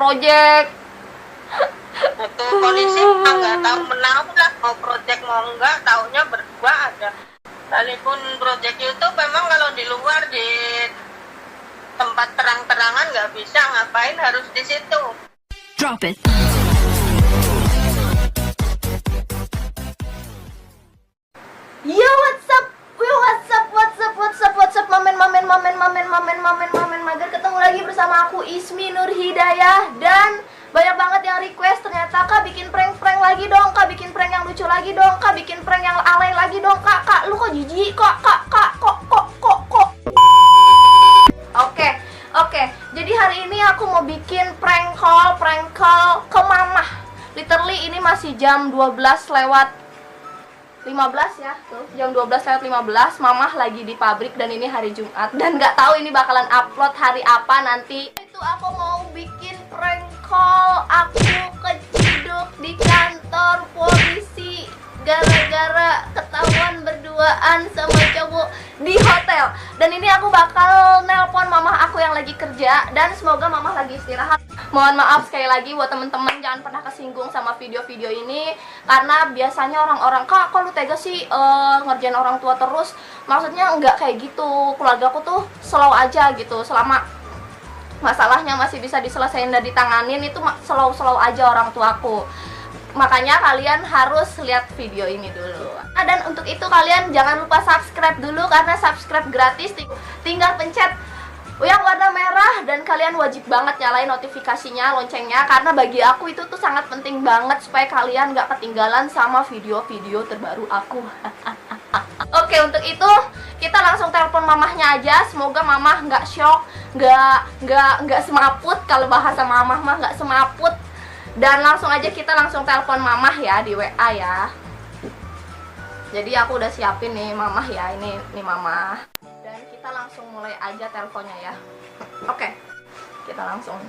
project. Itu polisi nggak tahu menahu lah, mau project mau enggak, taunya berdua ada. Sekalipun project itu memang kalau di luar di tempat terang-terangan nggak bisa, ngapain harus di situ. Drop it. Yo, what's up? Mamen mager, ketemu lagi bersama aku Ismi Nur Hidayah. Dan banyak banget yang request, ternyata Kak bikin prank lagi dong, Kak bikin prank yang lucu lagi dong, Kak bikin prank yang alay lagi dong. Kak lu kok jijik kok, kok. Oke. Jadi hari ini aku mau bikin prank call ke mamah. Literally ini masih jam 12 lewat 15 ya, tuh jam 12 lewat 15, mamah lagi di pabrik dan ini hari Jumat dan nggak tahu ini bakalan upload hari apa nanti. Itu aku mau bikin prank call, aku keciduk di kantor polisi gara-gara ketahuan berduaan sama cowok di hotel. Dan ini aku bakal nelpon mamah aku yang lagi kerja dan semoga mamah lagi istirahat. Mohon maaf sekali lagi buat temen-temen, jangan pernah kesinggung sama video-video ini karena biasanya orang-orang, Kak kok lu tega sih ngerjain orang tua terus. Maksudnya nggak kayak gitu, keluarga aku tuh slow aja gitu. Selama masalahnya masih bisa diselesain dan ditanganin, itu slow aja orang tuaku. Makanya kalian harus lihat video ini dulu. Dan untuk itu kalian jangan lupa subscribe dulu karena subscribe gratis, tinggal pencet yang warna merah dan kalian wajib banget nyalain notifikasinya, loncengnya, karena bagi aku itu tuh sangat penting banget supaya kalian gak ketinggalan sama video-video terbaru aku. Oke, untuk itu kita langsung telepon mamahnya aja. Semoga mamah nggak shock, nggak semaput. Kalau bahasa mamah mah nggak semaput. Dan langsung aja kita langsung telepon mamah ya di WA ya. Jadi aku udah siapin nih mamah ya, ini mamah. Dan kita langsung mulai aja teleponnya ya. Oke, kita langsung.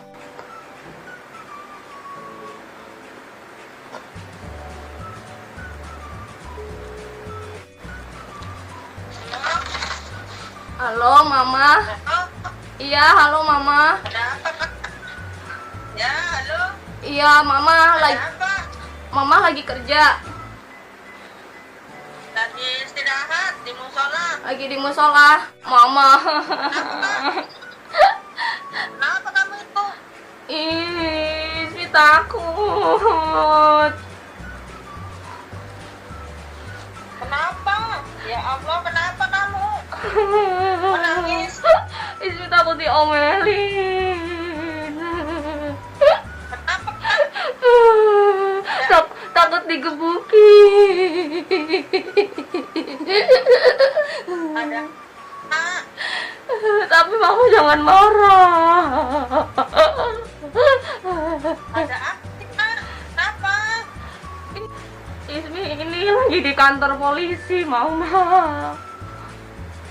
Halo mama. Iya, halo mama. Ada apa, Kak? Ya, halo. Iya, mama mama lagi kerja. Lagi istirahat di musola. Lagi di musola, mama. Kenapa kamu itu? Ih, Ismi takut. Kenapa? Ya Allah, kenapa kamu? Menangis? Ismi takut diomelin. Kenapa? Takut digebukin. Ada. Ah, Tapi mama jangan marah. ada apa? Kenapa? Ismi ini lagi di kantor polisi, mama.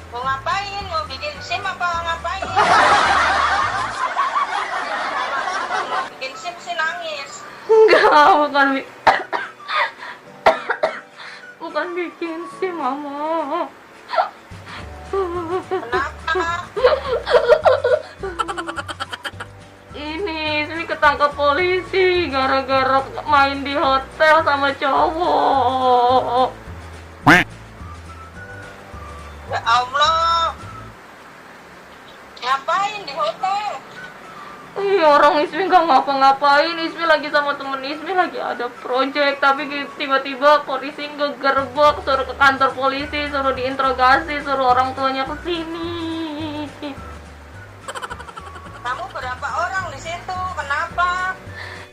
Mau ngapain? Mau bikin SIM apa ngapain? Mau bikin SIM sih nangis. Enggak, bukan bikin sih mama. Kenapa? Ini Ismi ketangkap polisi gara-gara main di hotel sama cowok. Ya Allah. Ngapain di hotel? Ih, orang Ismi gak ngapa-ngapain. Ismi lagi sama temen Ismi lagi ada project, tapi tiba-tiba polisi ngegerebek, suruh ke kantor polisi, suruh diinterogasi, suruh orang tuanya kesini. Kamu berapa orang di situ? Kenapa?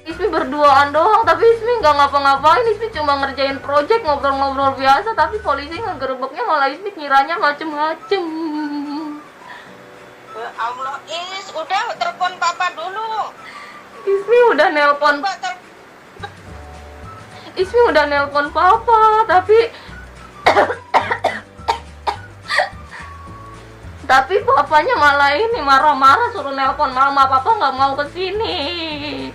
Ismi berduaan doang, tapi Ismi nggak ngapa-ngapain. Ismi cuma ngerjain project, ngobrol-ngobrol biasa, tapi polisi ngegerebeknya malah Ismi kiranya macem-macem. Ya Allah, udah telepon papa dulu. Ismi udah nelpon papa, tapi papanya malah ini marah-marah suruh nelpon mama. Papa nggak mau kesini.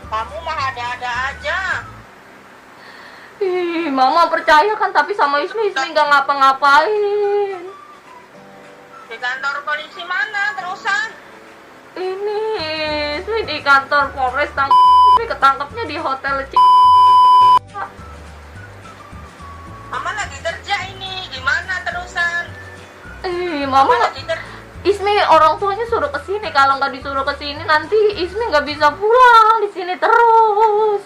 Kamu mah ada-ada aja. Ih, mama percaya kan, tapi sama Ismi nggak ngapa-ngapain. Di kantor polisi mana terusan? Ini Ismi di kantor Polres Ismi ketangkepnya di hotel Mama lagi kerja ini, gimana terusan? Mama Mama nggak. lagi kerja. Ismi orang tuanya suruh kesini. Kalau nggak disuruh kesini nanti Ismi nggak bisa pulang di sini terus.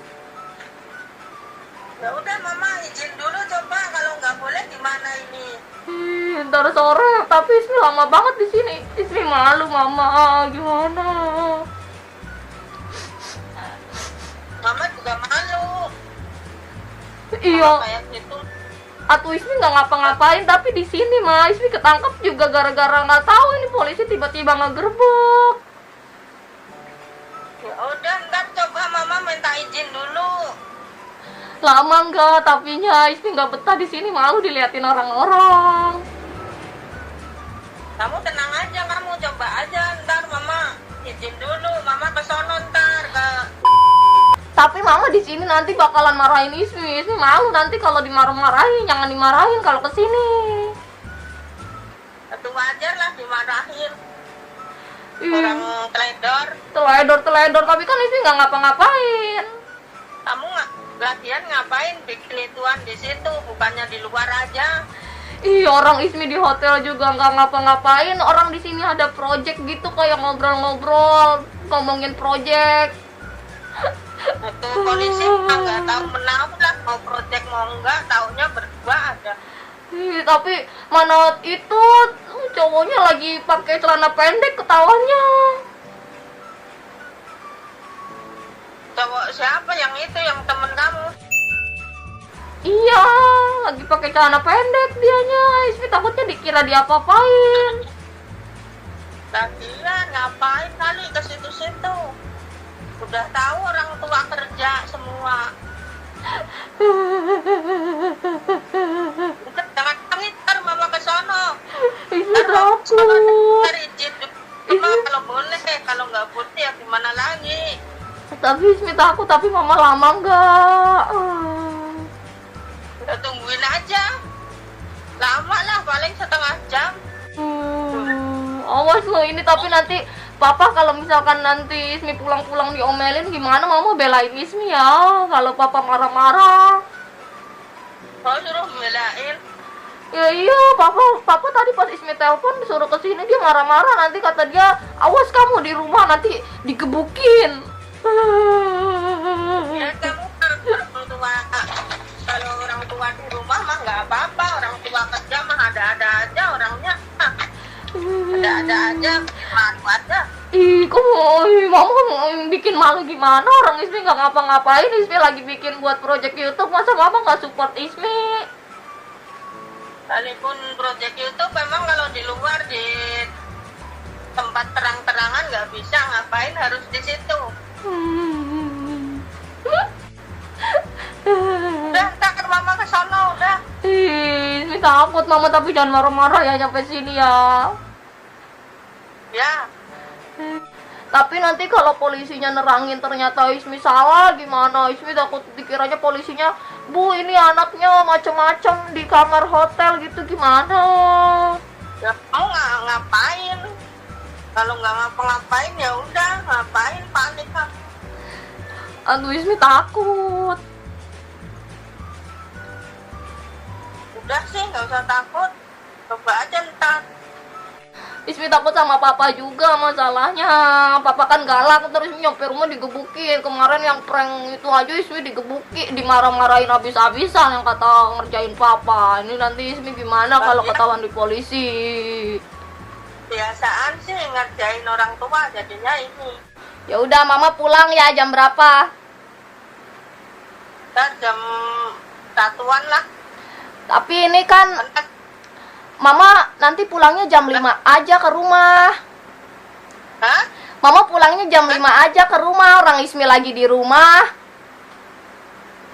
Ya udah Mama izin dulu coba, kalau nggak boleh gimana ini? Ntar sore, tapi Ismi lama banget di sini. Ismi malu Mama, gimana? Mama juga malu. Iya. Kalau kayak gitu. Atau Ismi nggak ngapa-ngapain, tapi di sini mah Ismi ketangkep juga gara-gara nggak tahu ini polisi tiba-tiba ngegerbek. Ya udah, ntar coba Mama minta izin dulu. Lama nggak, tapinya Ismi nggak betah di sini, malu diliatin orang-orang. Kamu tenang aja, kamu coba aja, ntar Mama izin dulu. Mama ke sono ntar ke. Tapi Mama di sini nanti bakalan marahin Ismi. Ismi malu nanti kalau dimarah-marahin, jangan dimarahin kalau ke sini. Itu wajar lah dimarahin. Ih, Orang teledor. teledor, tapi kan Ismi nggak ngapa-ngapain. Kamu nggak latihan ngapain bikin ituan di situ, bukannya di luar aja. Ih, orang Ismi di hotel juga nggak ngapa-ngapain. Orang di sini ada project gitu, kayak ngobrol-ngobrol, ngomongin project. Itu polisi mah nggak tahu menahu lah, mau project mau enggak, taunya berdua ada. Ih, tapi mana itu cowoknya lagi pakai celana pendek ketawanya. Cowok siapa yang itu, yang temen kamu? Iya, lagi pakai celana pendek dianya. Ismi takutnya dikira diapa-apain. Lagian ngapain kali ke situ-situ? Udah tahu orang tua kerja semua. Udah jangan nangis, ntar Mama ke sono. Ismi Ntar Mama ke sono, takut. ntar izin dulu. Kalau boleh, kalau nggak boleh ya gimana lagi? Tapi Ismi takut, tapi Mama lama nggak. Udah tungguin aja. Lama lah, paling setengah jam. Awas lo ini, tapi nanti Papa kalau misalkan nanti Ismi pulang-pulang diomelin gimana? Mama belain Ismi ya kalau Papa marah-marah. Kau suruh belain. Ya iya, Papa tadi pas Ismi telepon disuruh kesini dia marah-marah. Nanti kata dia, awas kamu di rumah nanti digebukin. Ya kamu orang tua, kalau orang tua di rumah mah nggak apa-apa. Orang tua kerja mah ada-ada aja orangnya. Ada-ada aja, malu aja. Mama mau bikin malu gimana? Orang Ismi nggak ngapa-ngapain. Ismi lagi bikin buat project YouTube, masa Mama nggak support Ismi? Sekalipun proyek YouTube memang kalau di luar di tempat terang-terangan nggak bisa, ngapain harus di situ. Udah, ntar Mama ke sono, udah. Ismi takut Mama, tapi jangan marah-marah ya sampai sini ya. Ya, Tapi nanti kalau polisinya nerangin ternyata Ismi salah gimana? Ismi takut dikiranya polisinya, Bu ini anaknya macem-macem di kamar hotel gitu, gimana? ya kamu nggak ngapain. Kalau nggak ngapa-ngapain ya udah, ngapain panik kan? Aduh Ismi takut. Udah sih, nggak usah takut. Coba aja ntar. Ismi takut sama Papa juga masalahnya. Papa kan galak, terus nyampe rumah digebukin. Kemarin yang prank itu aja Ismi digebukin, dimarah-marahin habis-habisan yang kata ngerjain Papa. Ini nanti Ismi gimana kalau ketahuan di polisi? Biasaan sih ngerjain orang tua, jadinya ini. Ya udah Mama pulang ya, jam berapa? Ntar jam 1-an lah. Tapi ini kan Ntar Mama nanti pulangnya jam 5 aja ke rumah. hah? Mama pulangnya jam 5 aja ke rumah, orang Ismi lagi di rumah.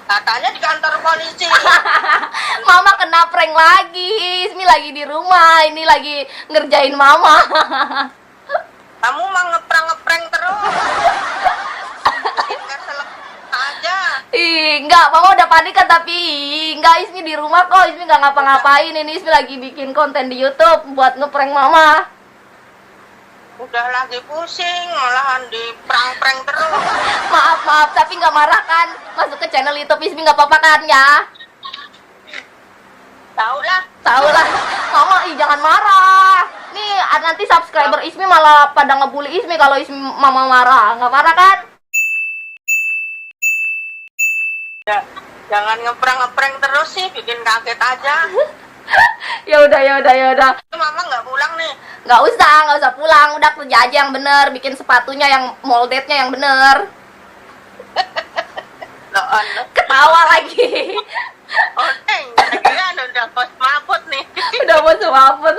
Katanya di kantor polisi. Mama kena prank lagi, Ismi lagi di rumah, ini lagi ngerjain Mama. Kamu mah ngeprank terus. Bikin kesel aja. Enggak, Mama udah panik kan, tapi enggak, Ismi di rumah kok, Ismi nggak ngapa-ngapain. Ini Ismi lagi bikin konten di YouTube buat ngeprank Mama. udah lagi pusing, malahan di prank-prank terus. Maaf, tapi nggak marah kan? Masuk ke channel YouTube Ismi nggak apa-apa kan ya? Tahu lah. Mama, jangan marah. Nih, nanti subscriber Ismi malah pada ngebully Ismi kalau Ismi Mama marah. Nggak marah kan? Ya, jangan ngeprank terus sih, bikin kaget aja. Ya udah. Mama nggak pulang nih. Nggak usah pulang. Udah kerja aja yang bener, bikin sepatunya yang moldednya yang bener. Ketawa lagi. Oh, udah bos mabut nih. Udah bos mabut.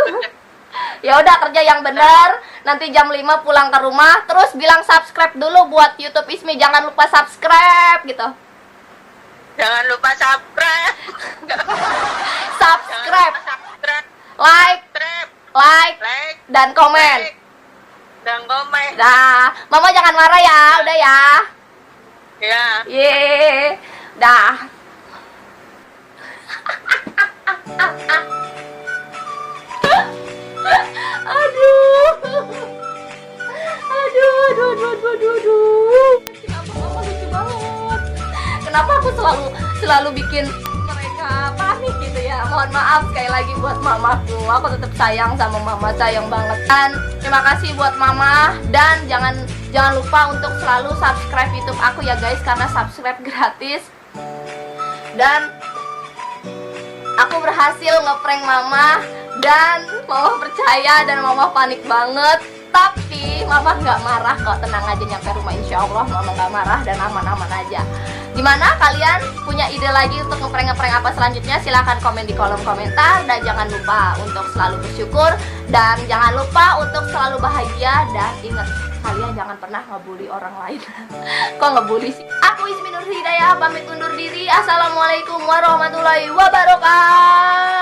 Ya udah kerja yang bener. Nanti jam 5 pulang ke rumah, terus bilang subscribe dulu buat YouTube Ismi. Jangan lupa subscribe gitu. Jangan lupa subscribe. Subscribe, Subscribe. like, dan komen. Dah, Mama jangan marah ya, udah ya. Ya. Ye, dah. Aduh. Kenapa aku selalu bikin mereka panik gitu ya? Mohon maaf sekali lagi buat mamaku. Aku tetap sayang sama mama, sayang banget. Dan terima kasih buat mama, dan jangan lupa untuk selalu subscribe YouTube aku ya guys, karena subscribe gratis. Dan aku berhasil ngeprank mama, dan mama percaya dan mama panik banget. Tapi mama nggak marah kok, tenang aja, nyampe rumah insya Allah mama nggak marah dan aman-aman aja. Gimana kalian punya ide lagi untuk ngeprank apa selanjutnya? Silahkan komen di kolom komentar. Dan jangan lupa untuk selalu bersyukur, dan jangan lupa untuk selalu bahagia. Dan ingat, kalian jangan pernah ngebully orang lain. Kok ngebully sih? Aku Ismi Nur Hidayah pamit undur diri. Assalamualaikum warahmatullahi wabarakatuh.